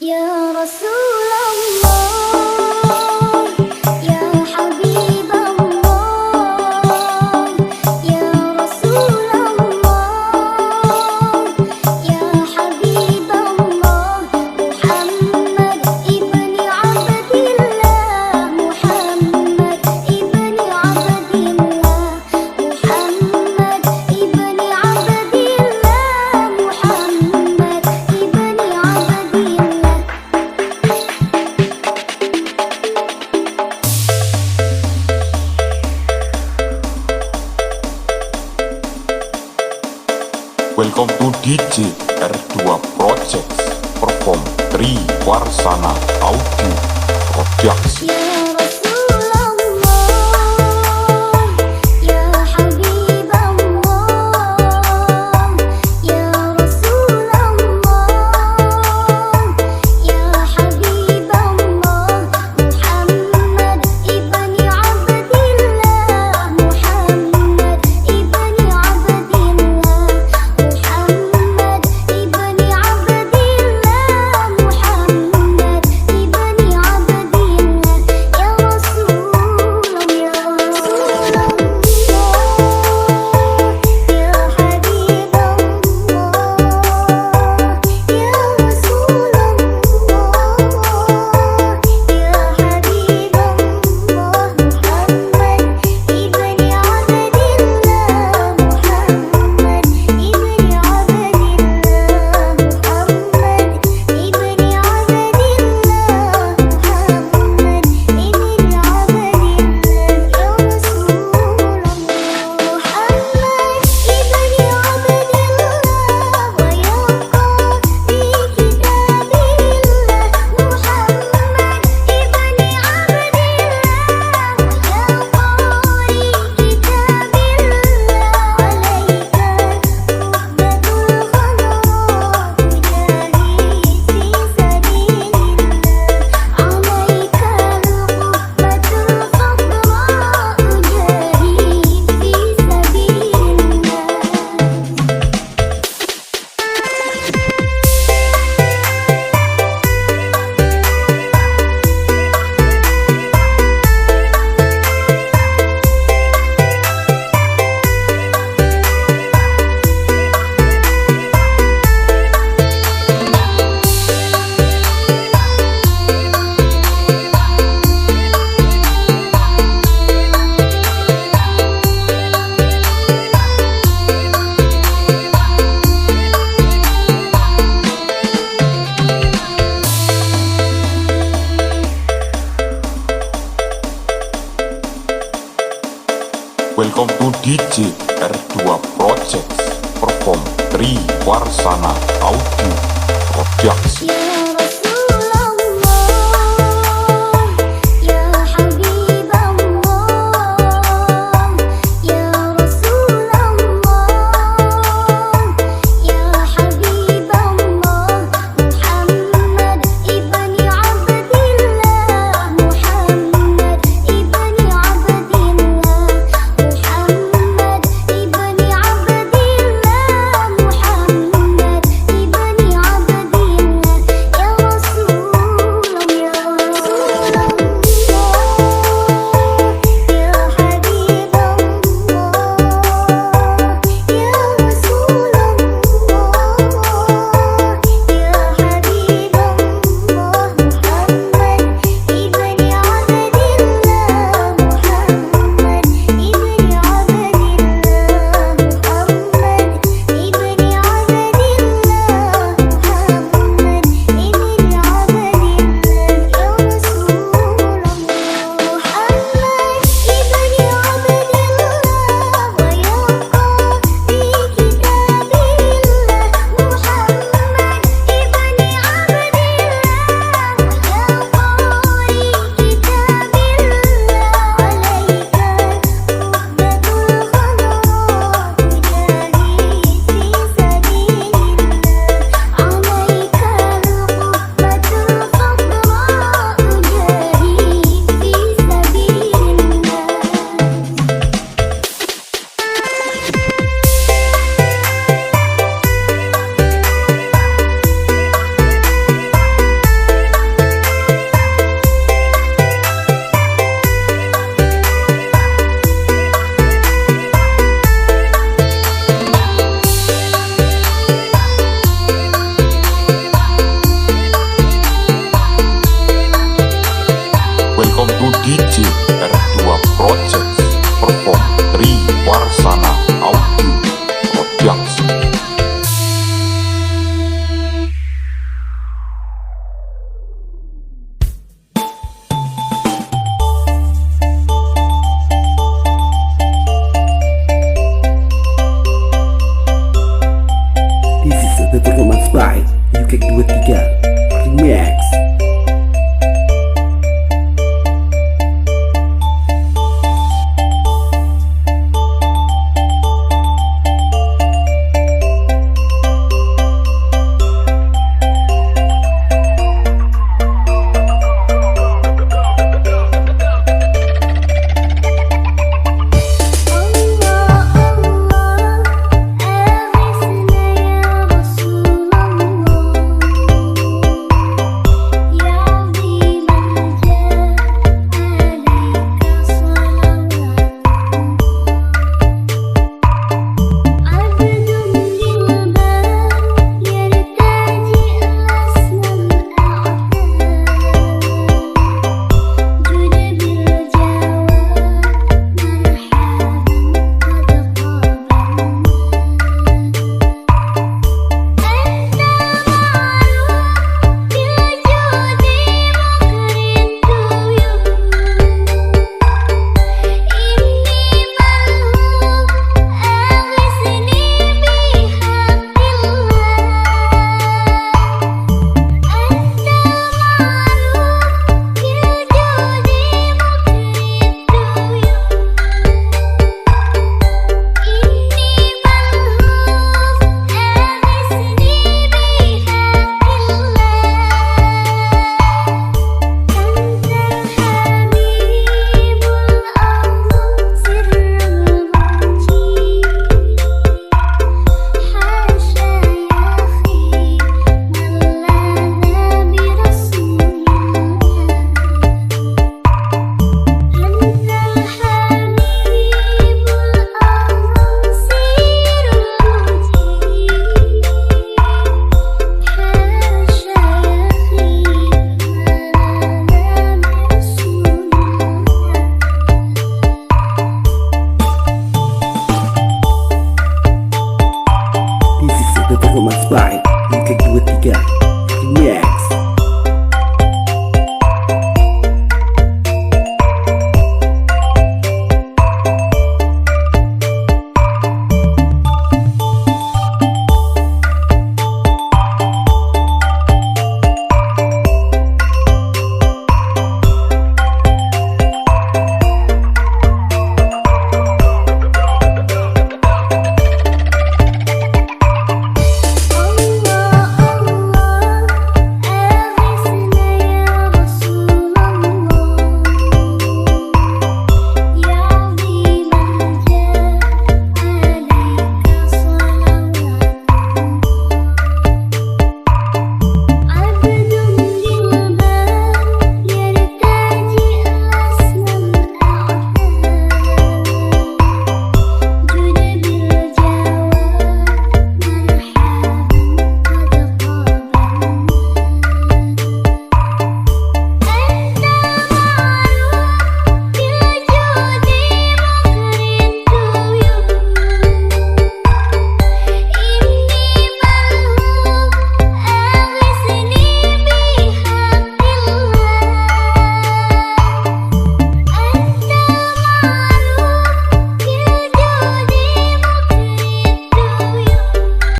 Ya Rasulullah, ya Habib Allah, ya Rasulullah, ya Habib Allah, Muhammad ibni Abdillah, Muhammad ibni Abdillah, Muhammad ibni Abdillah, Muhammad ibni Abdillah. Welcome to DJ R2 Projects Perform Tri Warsana Audio Production. Ya Rasulullah, ya Habib Allah, ya Rasulullah, ya Habib Allah, Muhammad ibni Abdillah, Muhammad ibni Abdillah, Muhammad ibni Abdillah, Muhammad ibni Abdillah, ya Rasulullah, ya Rasulullah, ya Habib Allah, ya Rasulullah, ya Habib Allah, Muhammad ibni Abdillah, Muhammad ibni Abdillah, Muhammad ibni Abdillah, Muhammad ibni Abdillah, ya Rasulullah, Muhammad ibni Abdillah, wa yabqa fi kitabillah, Muhammad ibni Abdillah, wa yabqa fi kitabillah, alayka rukbatul khadaa tujahid fi sabilillah, alayka rukbatul khadaa tujahid fi sabilillah. Welcome to DJ R2 Projects Perform Tri Warsana Audio Production. Ya Rasulullah, ya Habib Allah, ya Rasulullah, ya Habib Allah, Muhammad ibni Abdillah, Muhammad ibni Abdillah, Muhammad ibni Abdillah, Muhammad ibni Abdillah, Cake 23